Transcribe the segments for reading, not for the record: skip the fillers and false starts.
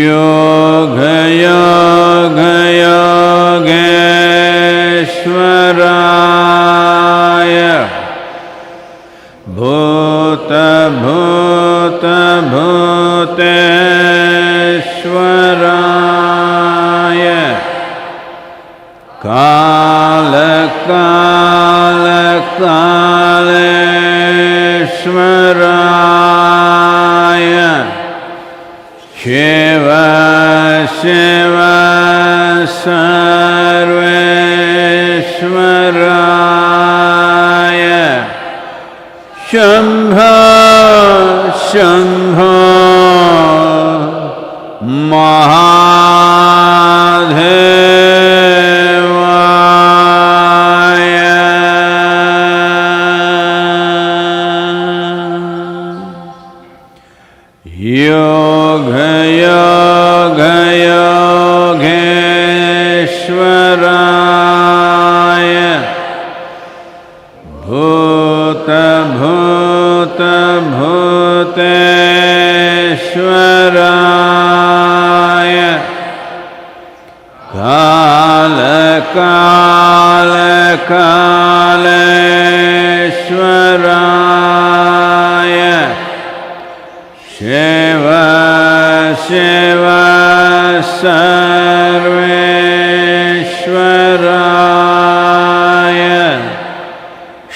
योग योग योगेश्वराय भूत भूत भूतेश्वराय काल काल कालेश्वराय शिव शिव सर्वेश्वराय शंभो शंभो महादेवाय योग योग योगेश्वराय भूत भूत भूतेश्वराय काल काल कालेश्वराय शिव शिव सर्वेश्वराय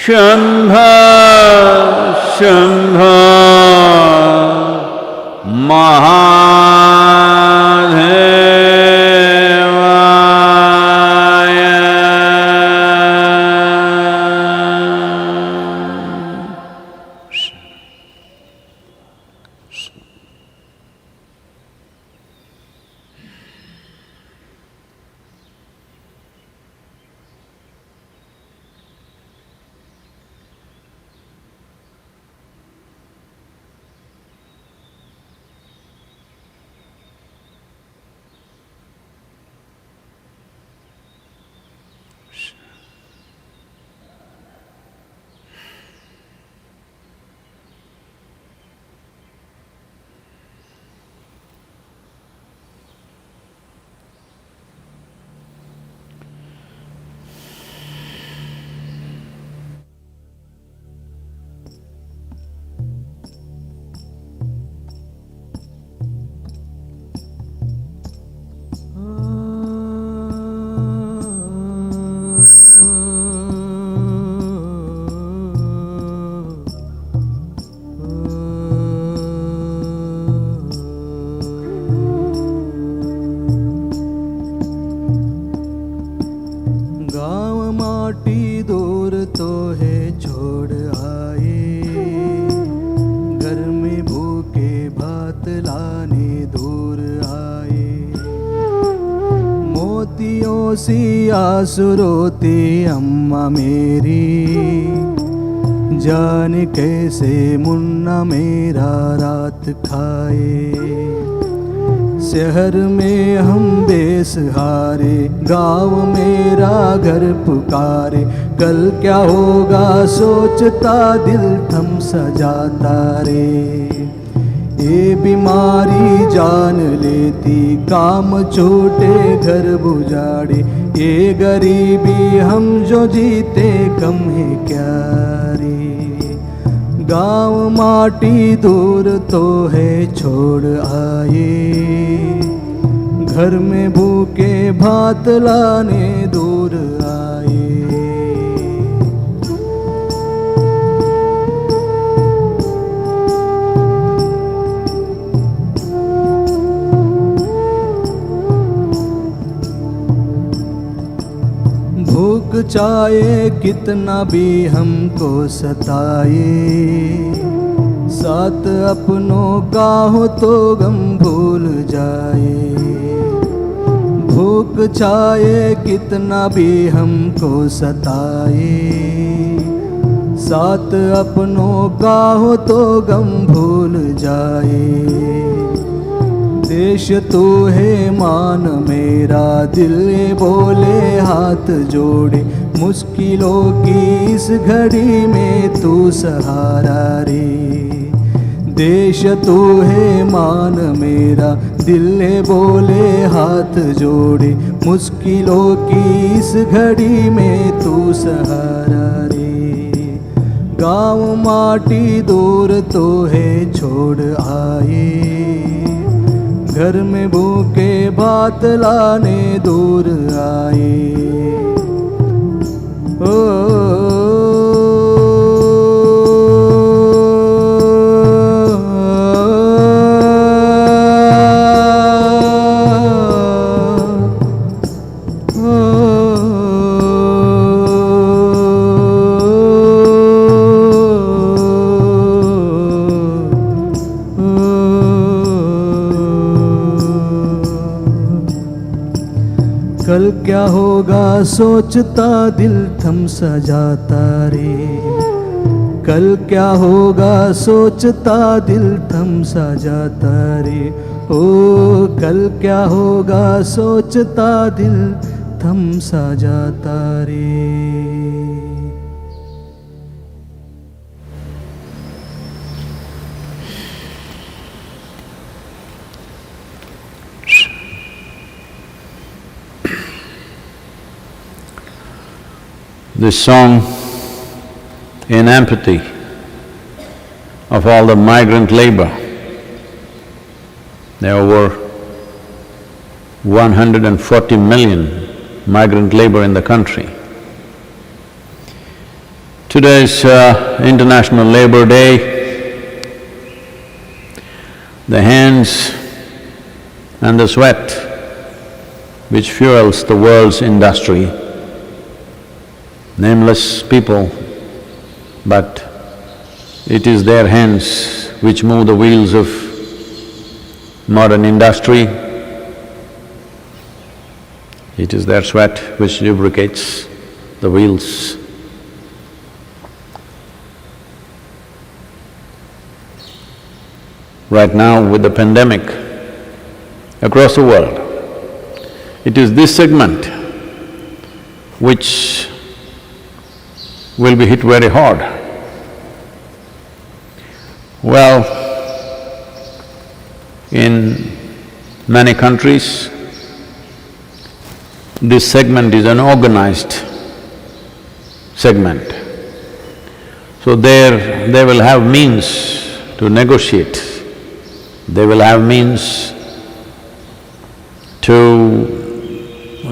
शंभो शंभो महादेवाय आसुरोती अम्मा मेरी जान कैसे मुन्ना मेरा रात खाए। शहर में हम बेसहारे, गाँव मेरा घर पुकारे। कल क्या होगा सोचता दिल थम सा जाता रे। ये बीमारी जान लेती, काम छोटे घर बुझाड़े। ये गरीबी हम जो जीते कम है क्या रे। गाँव माटी दूर तो है छोड़ आए, घर में भूखे भात लाने दूर आए। भूख चाहे कितना भी हमको सताए, साथ अपनों का हो तो गम भूल जाए। भूख चाहे कितना भी हमको सताए, साथ अपनों का हो तो गम भूल जाए। देश तू है मान मेरा, दिल ये बोले हाथ जोड़े। मुश्किलों की इस घड़ी में तू सहारा रे। देश तू है मान मेरा, दिल है बोले हाथ जोड़े, मुश्किलों की इस घड़ी में तू सहारा रे। गाँव माटी दूर तो है छोड़ आए, घर में भूखे भात लाने दूर आए। कल क्या होगा सोचता दिल थम सा जाता रे। कल क्या होगा सोचता दिल थम सा जाता रे। ओ कल क्या होगा सोचता दिल थम सा जाता रे। This song in empathy of all the migrant labor. There are over 140 million migrant labor in the country. Today is International Labor Day. The hands and the sweat which fuels the world's industry, nameless people, but it is their hands which move the wheels of modern industry. It is their sweat which lubricates the wheels. Right now with the pandemic across the world, it is this segment which will be hit very hard. Well, in many countries, this segment is an organized segment. So there they will have means to negotiate, they will have means to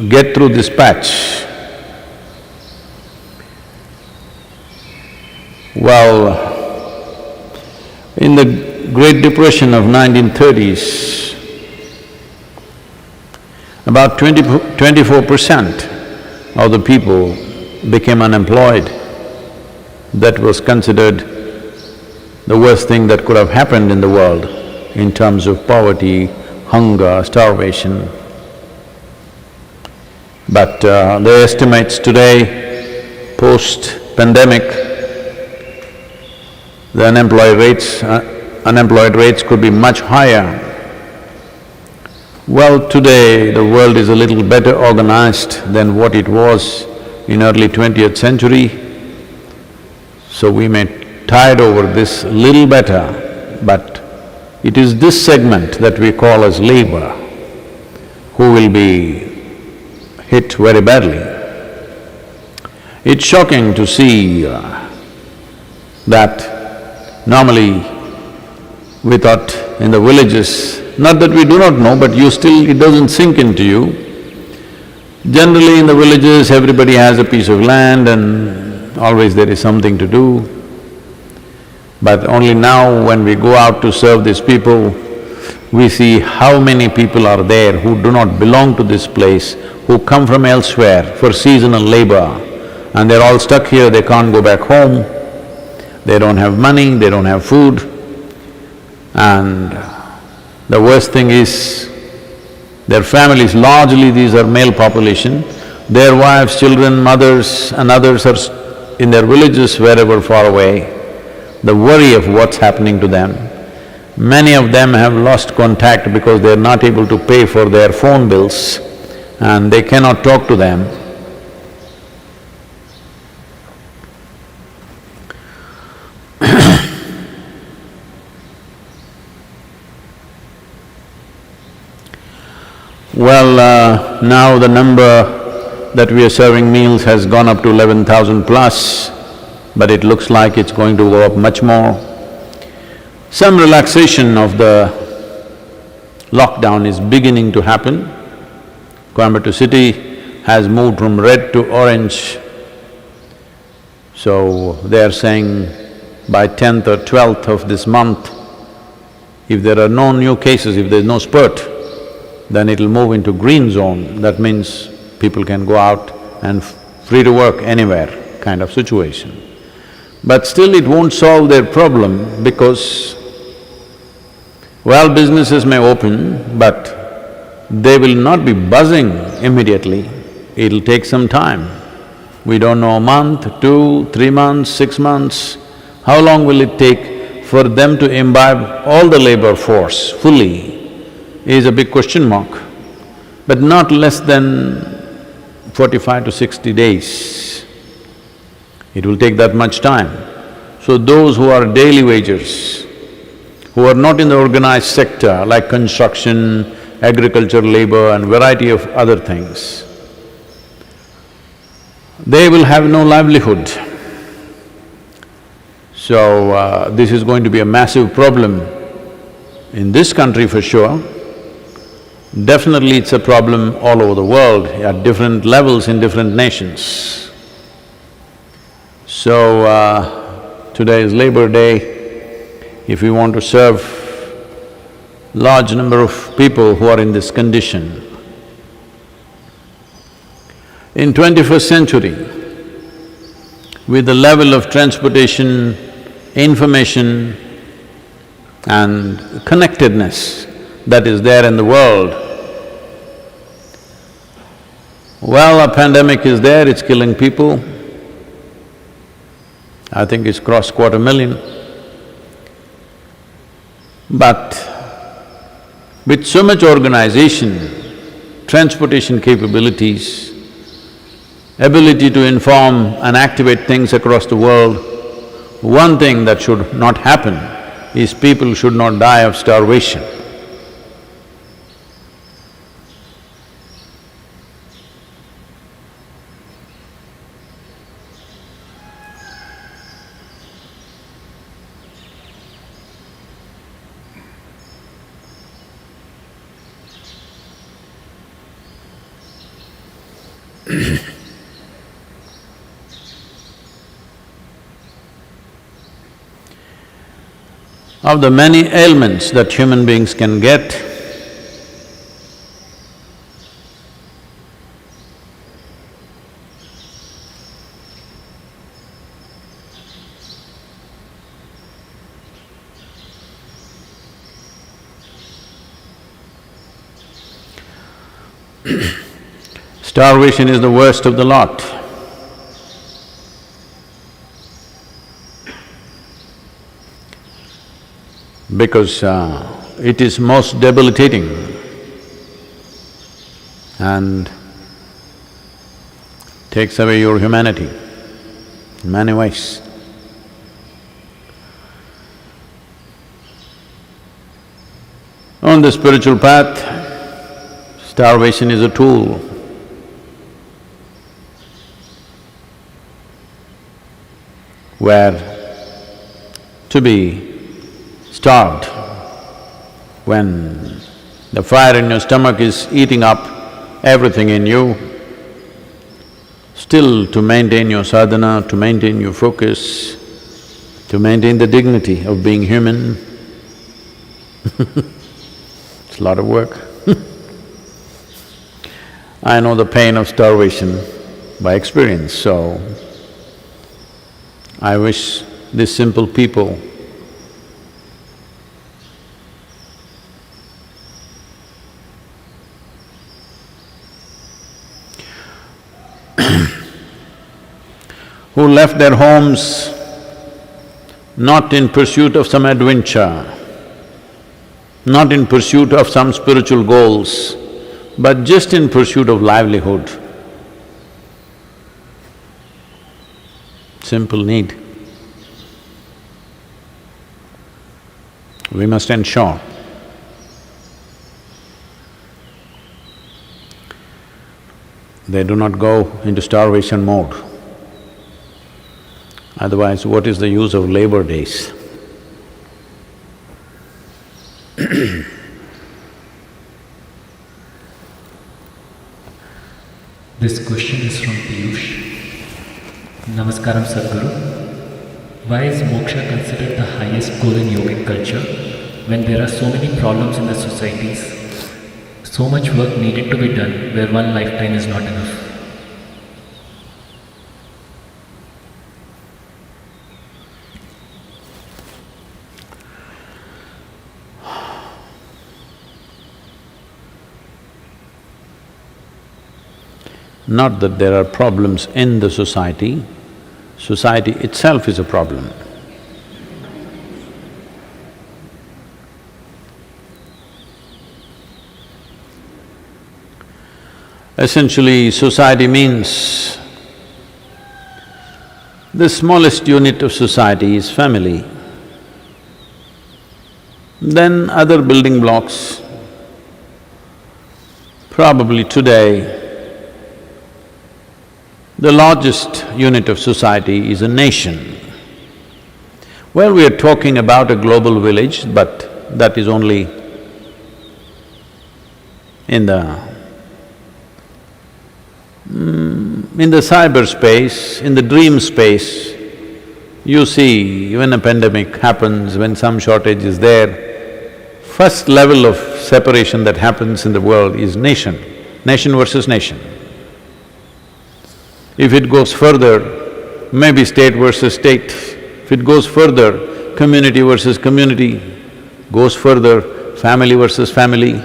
get through this patch. Well, in the Great Depression of 1930s, about 24% of the people became unemployed. That was considered the worst thing that could have happened in the world in terms of poverty, hunger, starvation. But the estimates today, post-pandemic, the unemployed rates could be much higher. Well, today the world is a little better organized than what it was in early 20th century, so we may tide over this little better, but it is this segment that we call as labor who will be hit very badly. It's shocking to see that normally we thought in the villages, not that we do not know, but it doesn't sink into you. Generally in the villages, everybody has a piece of land and always there is something to do. But only now when we go out to serve these people, we see how many people are there who do not belong to this place, who come from elsewhere for seasonal labor, and they're all stuck here, they can't go back home. They don't have money, they don't have food, and the worst thing is, their families, largely these are male population, their wives, children, mothers and others are in their villages wherever far away. The worry of what's happening to them. Many of them have lost contact because they're not able to pay for their phone bills and they cannot talk to them. Well, now the number that we are serving meals has gone up to 11,000 plus, but it looks like it's going to go up much more. Some relaxation of the lockdown is beginning to happen. Coimbatore city has moved from red to orange. So they are saying by 10th or 12th of this month, if there are no new cases, if there's no spurt, then it'll move into green zone. That means people can go out and free to work anywhere kind of situation. But still it won't solve their problem because, well, businesses may open, but they will not be buzzing immediately. It'll take some time. We don't know, a month, 2, 3 months, 6 months. How long will it take for them to imbibe all the labor force fully is a big question mark. But not less than 45 to 60 days. It will take that much time. So those who are daily wagers, who are not in the organized sector like construction, agriculture, labor and variety of other things, they will have no livelihood. So, this is going to be a massive problem in this country for sure. Definitely it's a problem all over the world at different levels in different nations. So, today is Labor Day. If we want to serve large number of people who are in this condition, in 21st century, with the level of transportation, information and connectedness that is there in the world, well, a pandemic is there, it's killing people. I think it's crossed 250,000. But with so much organization, transportation capabilities, ability to inform and activate things across the world, one thing that should not happen is people should not die of starvation. Of the many ailments that human beings can get, starvation is the worst of the lot. Because it is most debilitating and takes away your humanity in many ways. On the spiritual path, starvation is a tool. Where to be starved when the fire in your stomach is eating up everything in you, still to maintain your sadhana, to maintain your focus, to maintain the dignity of being human, it's a lot of work. I know the pain of starvation by experience, so I wish these simple people who left their homes not in pursuit of some adventure, not in pursuit of some spiritual goals, but just in pursuit of livelihood. Simple need. We must ensure They do not go into starvation mode. Otherwise, what is the use of labor days? This question is from Piyush. Namaskaram Sadhguru. Why is moksha considered the highest goal in yogic culture when there are so many problems in the societies? So much work needed to be done where one lifetime is not enough. Not that there are problems in the society itself is a problem. Essentially, society means the smallest unit of society is family. Then other building blocks. Probably today, the largest unit of society is a nation. Well, we are talking about a global village, but that is only in the cyberspace, in the dream space. You see, when a pandemic happens, when some shortage is there, first level of separation that happens in the world is nation versus nation. If it goes further, maybe state versus state. If it goes further, community versus community. Goes further, family versus family.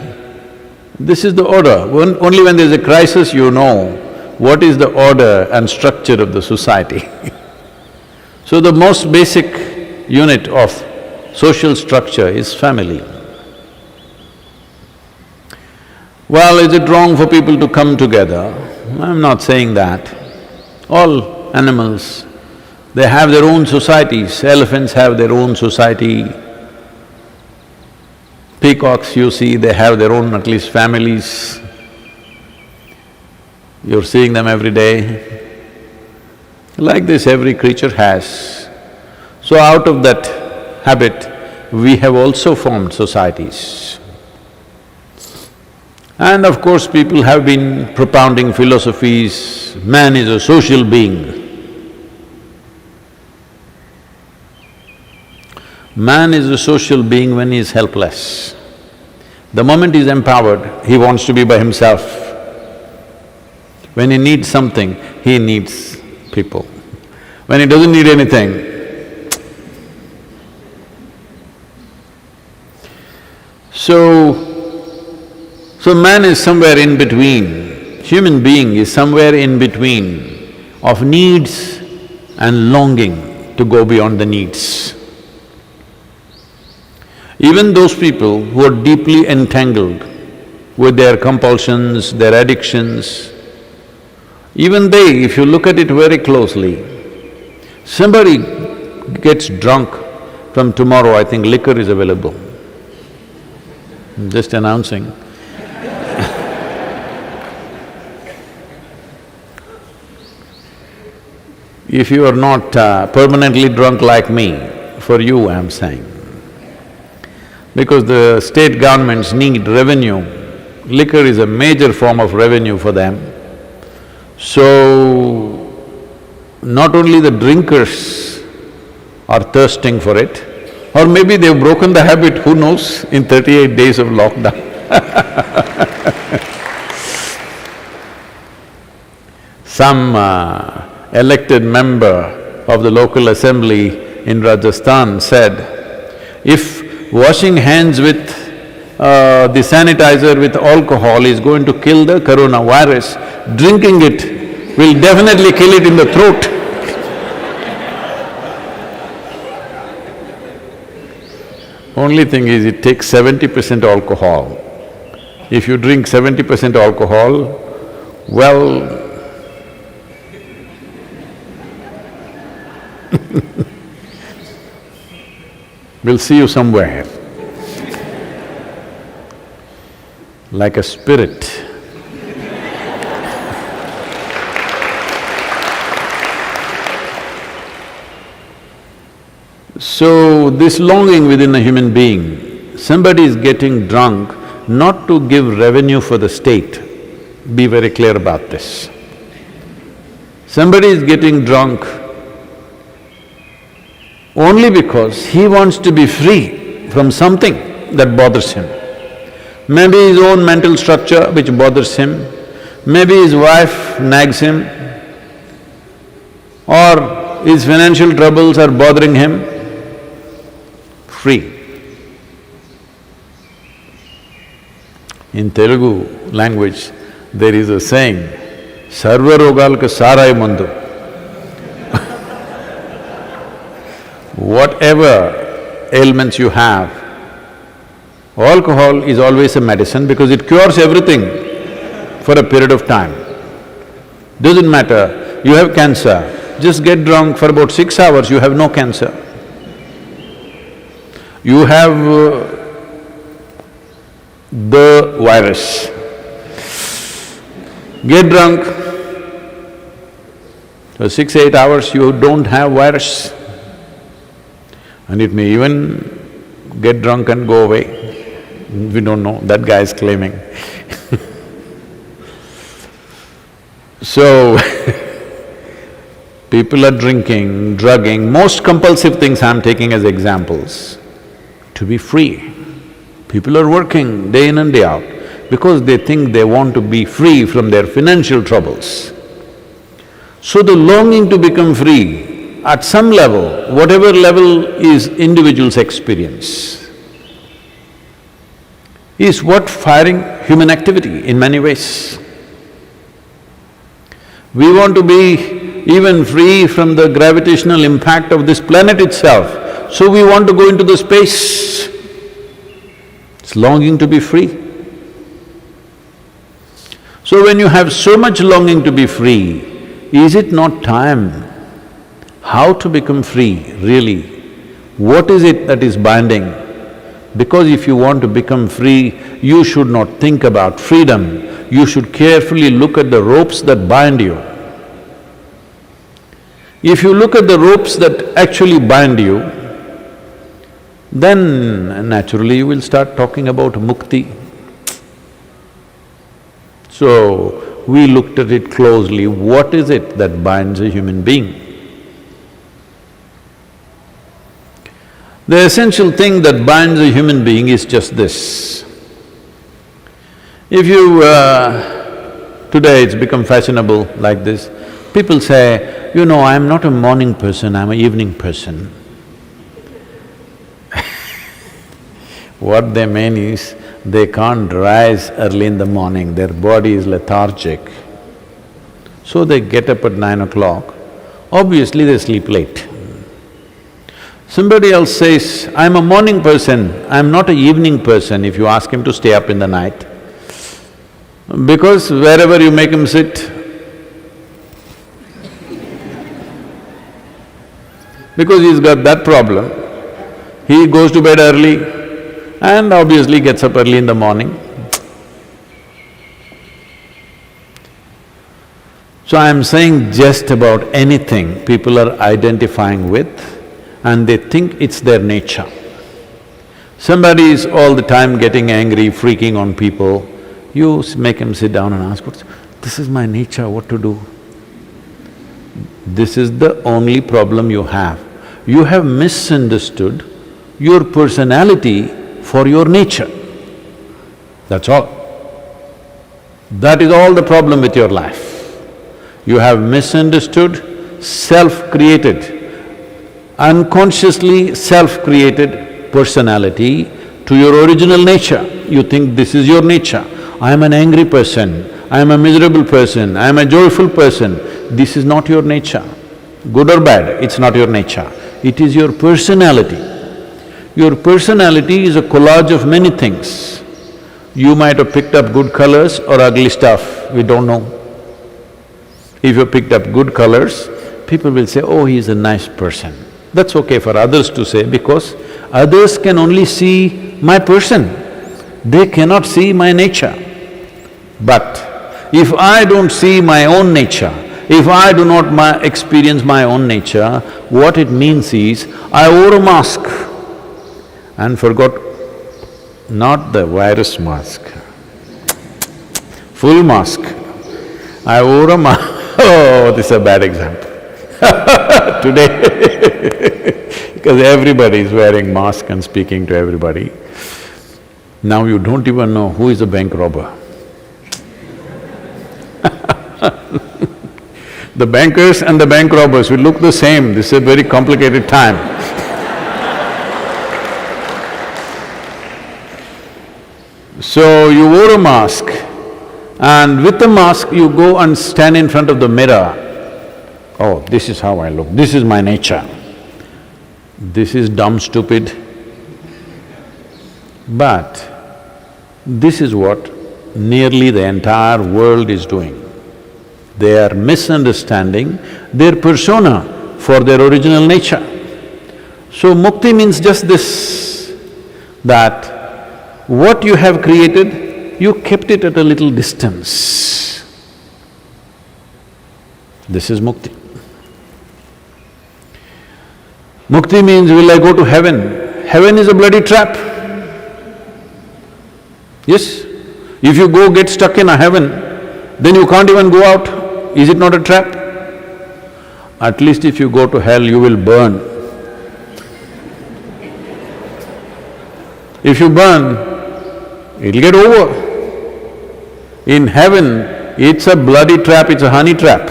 This is the order. Only when there's a crisis you know what is the order and structure of the society. So the most basic unit of social structure is family. Well, is it wrong for people to come together? I'm not saying that. All animals, they have their own societies. Elephants have their own society. Peacocks, you see, they have their own at least families. You're seeing them every day. Like this, every creature has. So out of that habit, we have also formed societies. And of course, people have been propounding philosophies, man is a social being. Man is a social being when he is helpless. The moment he is empowered, he wants to be by himself. When he needs something, he needs people. When he doesn't need anything, So man is somewhere in between, human being is somewhere in between of needs and longing to go beyond the needs. Even those people who are deeply entangled with their compulsions, their addictions, even they, if you look at it very closely, somebody gets drunk, from tomorrow I think liquor is available. I'm just announcing. If you are not permanently drunk like me, for you I'm saying, because the state governments need revenue, liquor is a major form of revenue for them. So, not only the drinkers are thirsting for it, or maybe they've broken the habit, who knows, in 38 days of lockdown. Some elected member of the local assembly in Rajasthan said, if washing hands with the sanitizer with alcohol is going to kill the coronavirus, drinking it will definitely kill it in the throat. Only thing is, it takes 70% alcohol. If you drink 70% alcohol, well, we'll see you somewhere. Like a spirit. So, this longing within a human being, somebody is getting drunk not to give revenue for the state. Be very clear about this. Somebody is getting drunk only because he wants to be free from something that bothers him. Maybe his own mental structure which bothers him, maybe his wife nags him, or his financial troubles are bothering him. Free. In Telugu language, there is a saying, Sarva rogalka sarai mandu. Whatever ailments you have, alcohol is always a medicine because it cures everything for a period of time. Doesn't matter, you have cancer, just get drunk for about 6 hours, you have no cancer. You have the virus. Get drunk, for 6–8 hours you don't have virus. And it may even get drunk and go away. We don't know, that guy is claiming. So, people are drinking, drugging, most compulsive things I'm taking as examples, to be free. People are working day in and day out because they think they want to be free from their financial troubles. So the longing to become free, at some level, whatever level is individual's experience, is what firing human activity in many ways. We want to be even free from the gravitational impact of this planet itself, so we want to go into the space. It's longing to be free. So when you have so much longing to be free, is it not time how to become free, really? What is it that is binding? Because if you want to become free, you should not think about freedom, you should carefully look at the ropes that bind you. If you look at the ropes that actually bind you, then naturally you will start talking about mukti. So, we looked at it closely, what is it that binds a human being? The essential thing that binds a human being is just this. If you… today it's become fashionable like this, people say, you know, I'm not a morning person, I'm an evening person. What they mean is, they can't rise early in the morning, their body is lethargic. So they get up at 9 o'clock, obviously they sleep late. Somebody else says, I'm a morning person, I'm not an evening person, if you ask him to stay up in the night. Because wherever you make him sit, because he's got that problem, he goes to bed early and obviously gets up early in the morning. So I'm saying just about anything people are identifying with and they think it's their nature. Somebody is all the time getting angry, freaking on people, you make him sit down and ask, this is my nature, what to do? This is the only problem you have. You have misunderstood your personality for your nature, that's all. That is all the problem with your life. You have misunderstood self-created, unconsciously self-created personality to your original nature. You think this is your nature. I am an angry person, I am a miserable person, I am a joyful person. This is not your nature. Good or bad, it's not your nature. It is your personality. Your personality is a collage of many things. You might have picked up good colors or ugly stuff, we don't know. If you picked up good colors, people will say, oh, he's a nice person. That's okay for others to say because others can only see my person, they cannot see my nature. But if I don't see my own nature, If I do not experience my own nature, what it means is, I wore a mask and forgot, not the virus mask, full mask. I wore a mask. Oh, this is a bad example today because everybody is wearing mask and speaking to everybody. Now you don't even know who is a bank robber. The bankers and the bank robbers will look the same. This is a very complicated time. So you wore a mask, and with the mask you go and stand in front of the mirror. Oh, this is how I look, this is my nature. This is dumb, stupid. But this is what nearly the entire world is doing. They are misunderstanding their persona for their original nature. So mukti means just this, that what you have created, you kept it at a little distance. This is mukti. Mukti means, will I go to heaven? Heaven is a bloody trap. Yes? If you go get stuck in a heaven, then you can't even go out. Is it not a trap? At least if you go to hell, you will burn. If you burn, it'll get over. In heaven, it's a bloody trap, it's a honey trap.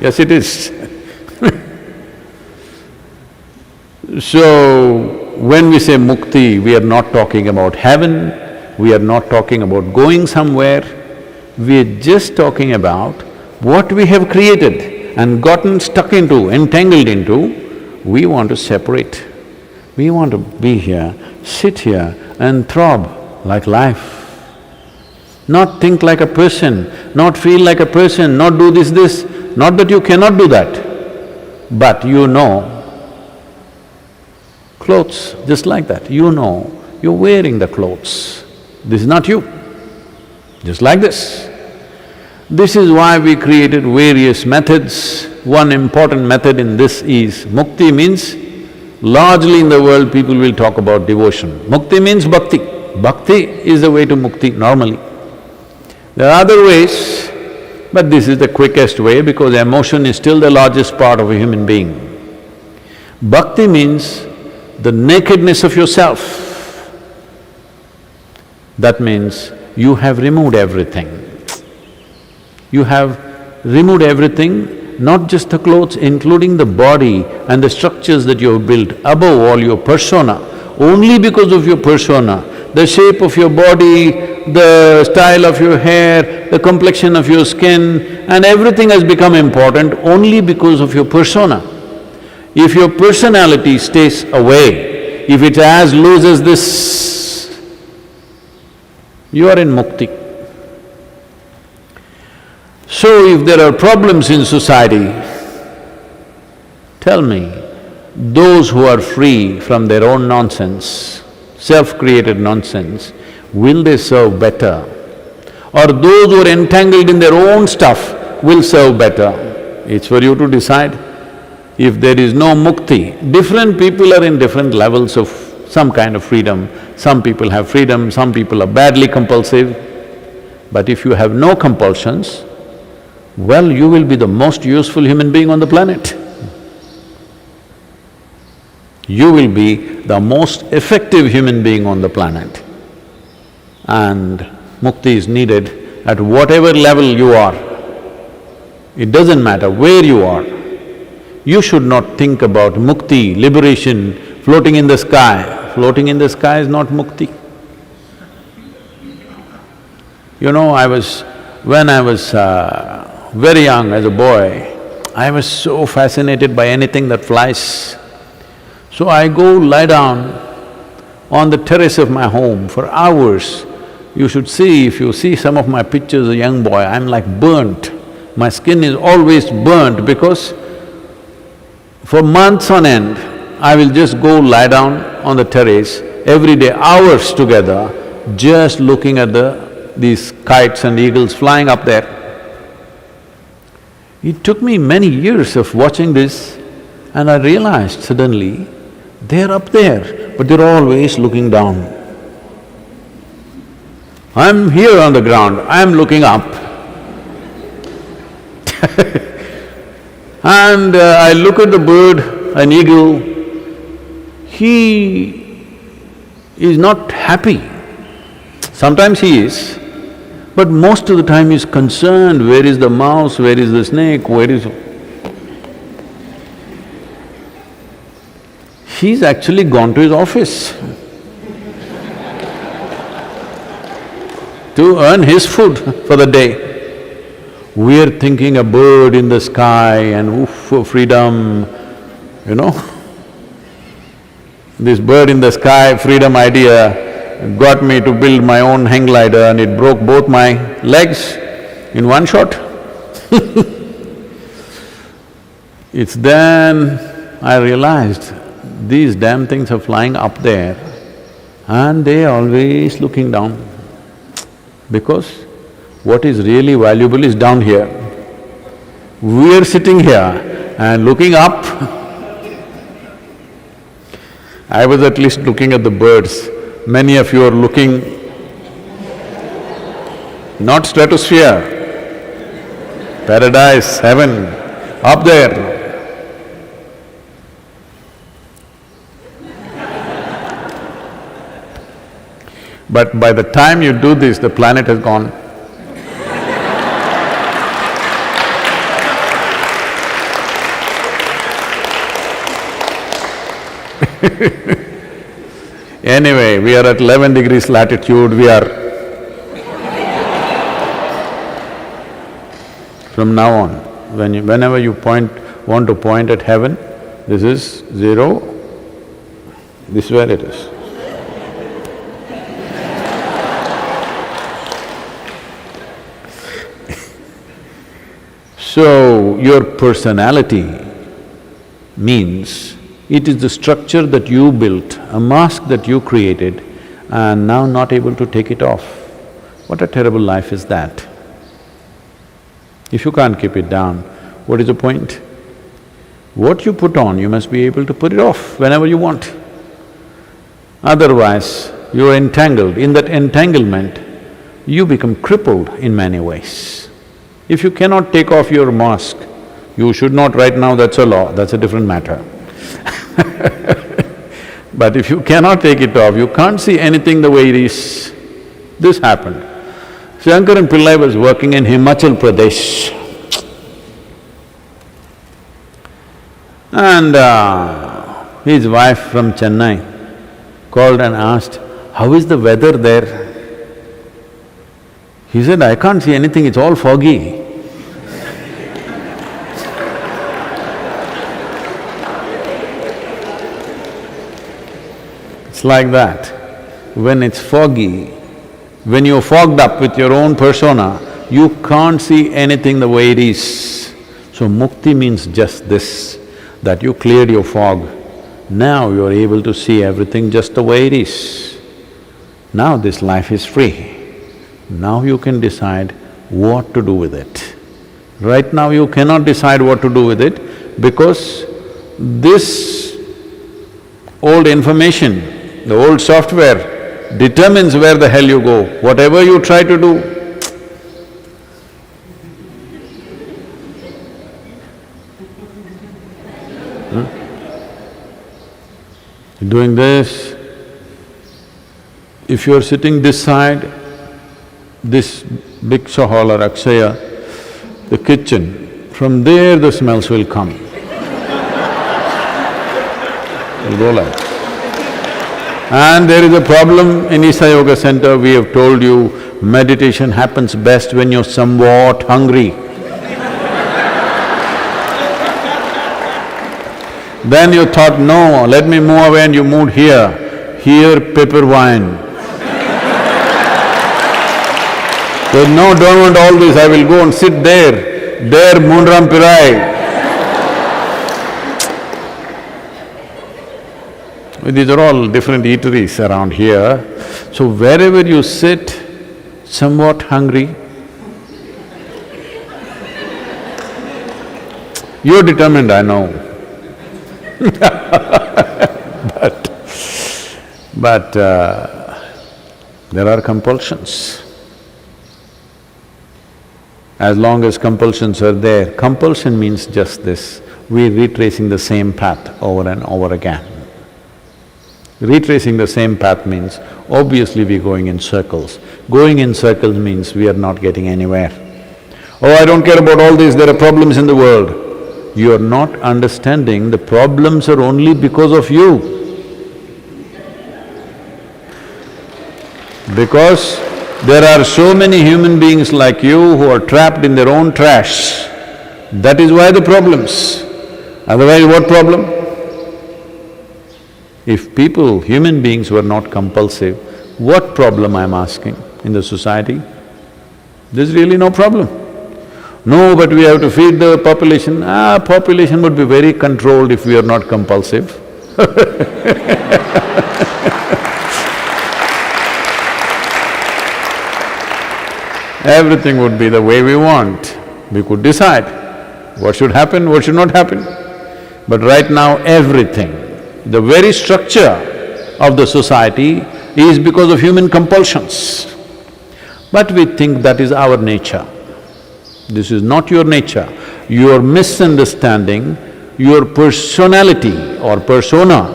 Yes, it is. So, when we say mukti, we are not talking about heaven, we are not talking about going somewhere, we are just talking about what we have created and gotten stuck into, entangled into, we want to separate. We want to be here, sit here and throb like life. Not think like a person, not feel like a person, not do this. Not that you cannot do that, but you know clothes, just like that, you know you're wearing the clothes. This is not you, just like this. This is why we created various methods. One important method in this is, mukti means, largely in the world people will talk about devotion. Mukti means bhakti. Bhakti is the way to mukti normally. There are other ways, but this is the quickest way because emotion is still the largest part of a human being. Bhakti means the nakedness of yourself. That means you have removed everything. You have removed everything, not just the clothes, including the body and the structures that you have built, above all your persona. Only because of your persona, the shape of your body, the style of your hair, the complexion of your skin, and everything has become important only because of your persona. If your personality stays away, if it's as loose as this, you are in mukti. So if there are problems in society, tell me, those who are free from their own nonsense, self-created nonsense, will they serve better? Or those who are entangled in their own stuff will serve better? It's for you to decide. If there is no mukti, different people are in different levels of some kind of freedom. Some people have freedom, some people are badly compulsive. But if you have no compulsions, well, you will be the most useful human being on the planet. You will be the most effective human being on the planet. And mukti is needed at whatever level you are. It doesn't matter where you are. You should not think about mukti, liberation, floating in the sky. Floating in the sky is not mukti. You know, when I was very young as a boy, I was so fascinated by anything that flies. So I go lie down on the terrace of my home for hours. You should see, if you see some of my pictures as a young boy, I'm like burnt. My skin is always burnt because for months on end, I will just go lie down on the terrace every day, hours together, just looking at the these kites and eagles flying up there. It took me many years of watching this and I realized suddenly, they're up there, but they're always looking down. I'm here on the ground, I'm looking up. And I look at the bird, an eagle, he is not happy. Sometimes he is, but most of the time he's concerned, where is the mouse, where is the snake, where is… He's actually gone to his office to earn his food for the day. We're thinking a bird in the sky and oof, freedom, you know. This bird in the sky, freedom idea got me to build my own hang glider and it broke both my legs in one shot. It's then I realized these damn things are flying up there and they're always looking down because what is really valuable is down here. We're sitting here and looking up. I was at least looking at the birds. Many of you are looking not stratosphere, paradise, heaven, up there. But by the time you do this, the planet has gone. Anyway, we are at 11 degrees latitude, we are… From now on, whenever you want to point at heaven, this is zero, this is where it is. So, your personality means it is the structure that you built, a mask that you created and now not able to take it off. What a terrible life is that? If you can't keep it down, what is the point? What you put on, you must be able to put it off whenever you want. Otherwise, you are entangled. In that entanglement, you become crippled in many ways. If you cannot take off your mask, you should not right now, that's a law, that's a different matter. But if you cannot take it off, you can't see anything the way it is. This happened. Shankaran Pillai was working in Himachal Pradesh and his wife from Chennai called and asked, "How is the weather there?" He said, "I can't see anything, it's all foggy." It's like that. When it's foggy, when you're fogged up with your own persona, you can't see anything the way it is. So mukti means just this, that you cleared your fog. Now you're able to see everything just the way it is. Now this life is free. Now you can decide what to do with it. Right now you cannot decide what to do with it because this old information, the old software determines where the hell you go, whatever you try to do. Doing this, if you're sitting this side, this big hall or Akshaya, the kitchen, from there the smells will come. It'll go like… And there is a problem in Isha Yoga Center, we have told you, meditation happens best when you're somewhat hungry. Then you thought, no, let me move away and you moved here. Here, pepper wine. So, no, don't want all this, I will go and sit there. There, Moonram Pirai. These are all different eateries around here. So wherever you sit, somewhat hungry. You're determined, I know. But there are compulsions. As long as compulsions are there, compulsion means just this, we're retracing the same path over and over again. Retracing the same path means, obviously we're going in circles. Going in circles means we are not getting anywhere. Oh, I don't care about all this, there are problems in the world. You are not understanding the problems are only because of you. Because there are so many human beings like you who are trapped in their own trash. That is why the problems. Otherwise, what problem? If people, human beings were not compulsive, what problem I'm asking in the society? There's really no problem. No, but we have to feed the population. Population would be very controlled if we are not compulsive. Everything would be the way we want. We could decide what should happen, what should not happen. But right now, everything, the very structure of the society is because of human compulsions. But we think that is our nature. This is not your nature. You are misunderstanding your personality or persona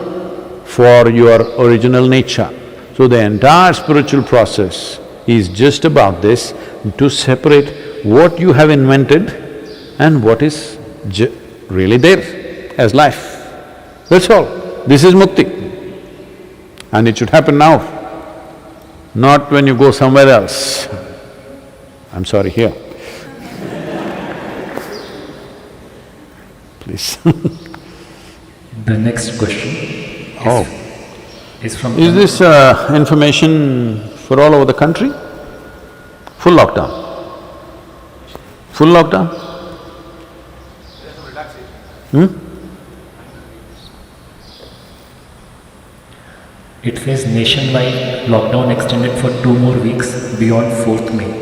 for your original nature. So the entire spiritual process is just about this, to separate what you have invented and what is really there as life. That's all. This is mukti. And it should happen now, not when you go somewhere else. I'm sorry, here. Please. The next question is from… Is this information for all over the country? Full lockdown? Full lockdown? It says nationwide lockdown extended for 2 more weeks beyond 4th May.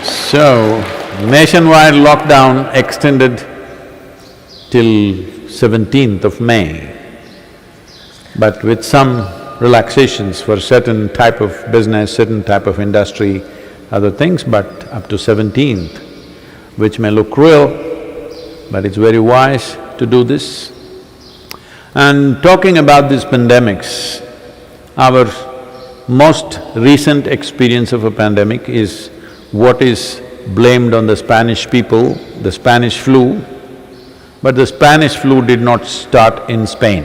So, nationwide lockdown extended till 17th of May, but with some relaxations for certain type of business, certain type of industry, other things, but up to 17th, which may look cruel, but it's very wise to do this. And talking about these pandemics, our most recent experience of a pandemic is what is blamed on the Spanish people, the Spanish flu, but the Spanish flu did not start in Spain.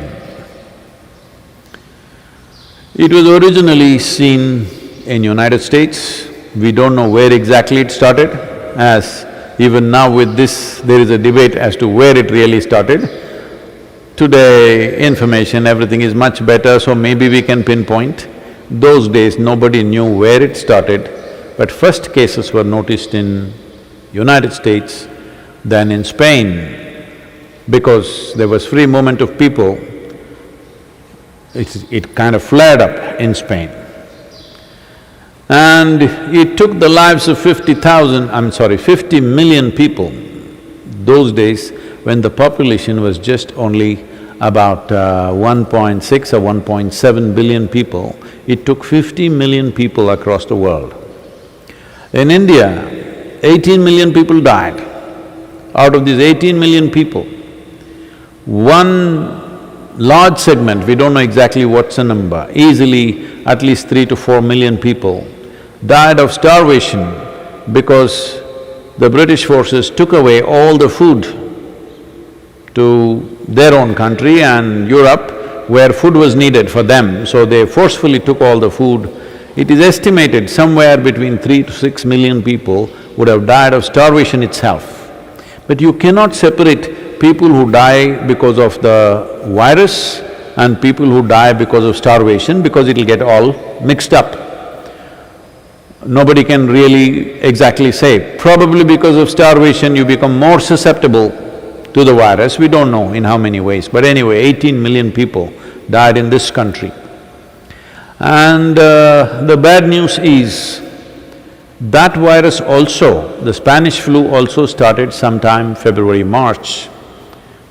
It was originally seen in United States. We don't know where exactly it started, as even now with this, there is a debate as to where it really started. Today, information, everything is much better, so maybe we can pinpoint. Those days, nobody knew where it started, but first cases were noticed in United States, then in Spain. Because there was free movement of people, it kind of flared up in Spain. And it took the lives of 50 million people. Those days, when the population was just only about 1.6 or 1.7 billion people, it took 50 million people across the world. In India, 18 million people died. Out of these 18 million people, one large segment, we don't know exactly what's the number, easily at least 3 to 4 million people died of starvation because the British forces took away all the food to their own country and Europe, where food was needed for them, so they forcefully took all the food. It is estimated somewhere between 3 to 6 million people would have died of starvation itself. But you cannot separate people who die because of the virus and people who die because of starvation, because it'll get all mixed up. Nobody can really exactly say. Probably because of starvation you become more susceptible to the virus, we don't know in how many ways. But anyway, 18 million people died in this country. And the bad news is, that virus also, the Spanish flu also started sometime February, March,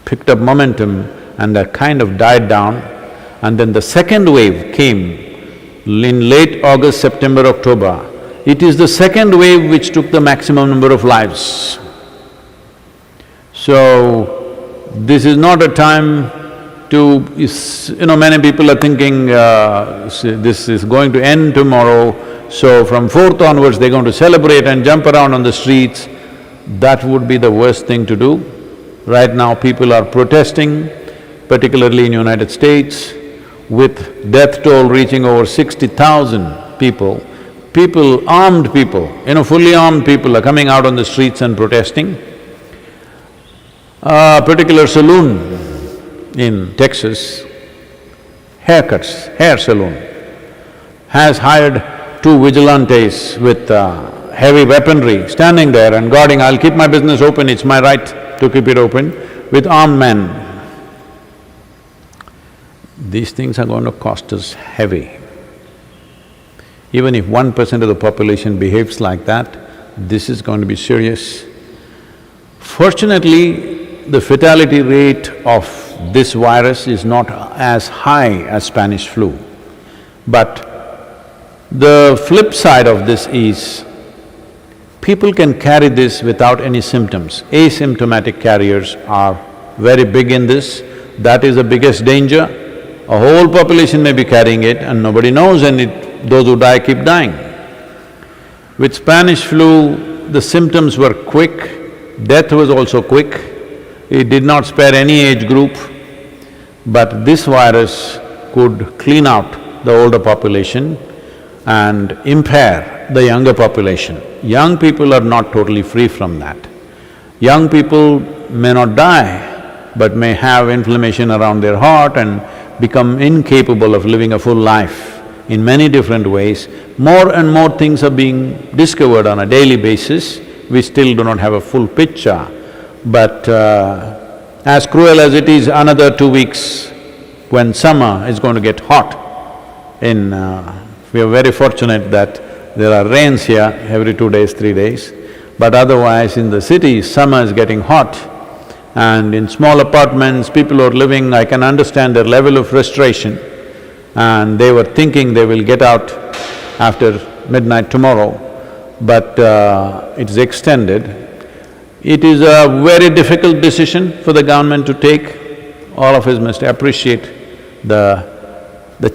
picked up momentum and that kind of died down. And then the second wave came in late August, September, October. It is the second wave which took the maximum number of lives. So, this is not a time to… many people are thinking, this is going to end tomorrow, so from 4th onwards they're going to celebrate and jump around on the streets. That would be the worst thing to do. Right now people are protesting, particularly in United States, with death toll reaching over 60,000 people. Armed people, fully armed people are coming out on the streets and protesting. A particular saloon in Texas, hair salon, has hired two vigilantes with heavy weaponry standing there and guarding, "I'll keep my business open, it's my right to keep it open," with armed men. These things are going to cost us heavy. Even if 1% of the population behaves like that, this is going to be serious. Fortunately, the fatality rate of this virus is not as high as Spanish flu. But the flip side of this is, people can carry this without any symptoms. Asymptomatic carriers are very big in this, that is the biggest danger. A whole population may be carrying it and nobody knows, and those who die keep dying. With Spanish flu, the symptoms were quick, death was also quick. It did not spare any age group, but this virus could clean out the older population and impair the younger population. Young people are not totally free from that. Young people may not die, but may have inflammation around their heart and become incapable of living a full life in many different ways. More and more things are being discovered on a daily basis. We still do not have a full picture. But as cruel as it is, another 2 weeks when summer is going to get hot we are very fortunate that there are rains here every 2 days, 3 days. But otherwise in the city, summer is getting hot, and in small apartments, people who are living, I can understand their level of frustration, and they were thinking they will get out after midnight tomorrow, but it's extended. It is a very difficult decision for the government to take. All of us must appreciate the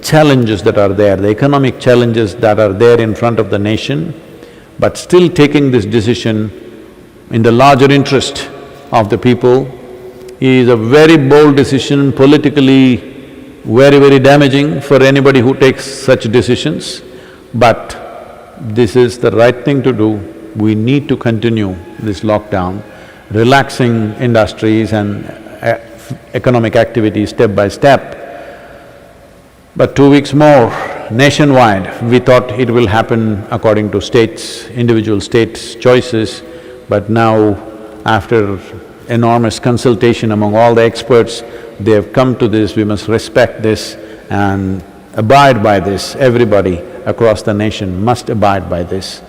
challenges that are there, the economic challenges that are there in front of the nation, but still taking this decision in the larger interest of the people is a very bold decision, politically very, very damaging for anybody who takes such decisions. But this is the right thing to do. We need to continue this lockdown, relaxing industries and economic activities step by step. But 2 weeks more, nationwide, we thought it will happen according to individual states' choices, but now after enormous consultation among all the experts, they have come to this, we must respect this and abide by this. Everybody across the nation must abide by this,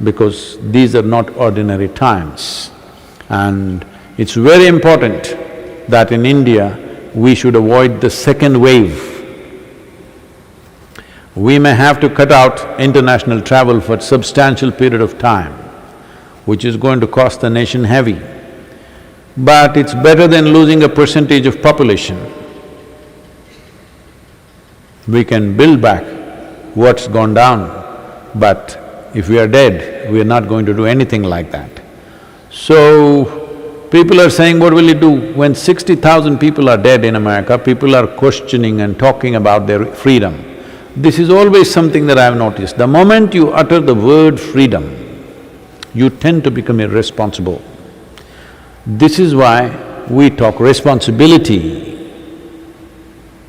because these are not ordinary times. And it's very important that in India, we should avoid the second wave. We may have to cut out international travel for a substantial period of time, which is going to cost the nation heavy. But it's better than losing a percentage of population. We can build back what's gone down, but if we are dead, we are not going to do anything like that. So, people are saying, what will you do? When 60,000 people are dead in America, people are questioning and talking about their freedom. This is always something that I have noticed. The moment you utter the word freedom, you tend to become irresponsible. This is why we talk responsibility.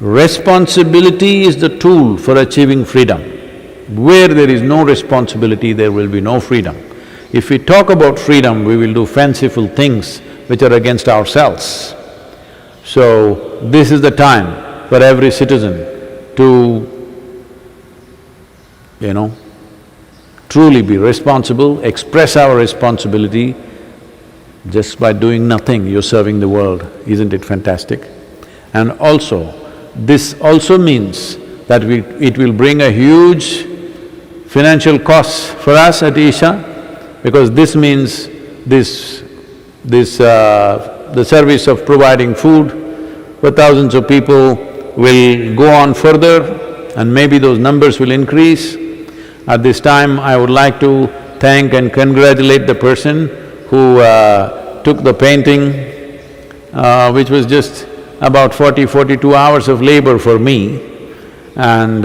Responsibility is the tool for achieving freedom. Where there is no responsibility, there will be no freedom. If we talk about freedom, we will do fanciful things which are against ourselves. So, this is the time for every citizen to truly be responsible, express our responsibility just by doing nothing, you're serving the world. Isn't it fantastic? And also, this also means that it will bring a huge financial cost for us at Isha, because this means the service of providing food for thousands of people will go on further, and maybe those numbers will increase. At this time, I would like to thank and congratulate the person who took the painting, which was just about 42 hours of labor for me, and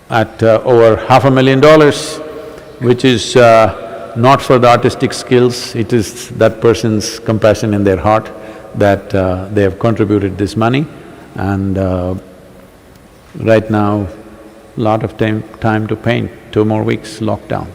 at over $500,000, which is not for the artistic skills, it is that person's compassion in their heart that they have contributed this money. And right now, lot of time to paint, 2 more weeks lockdown.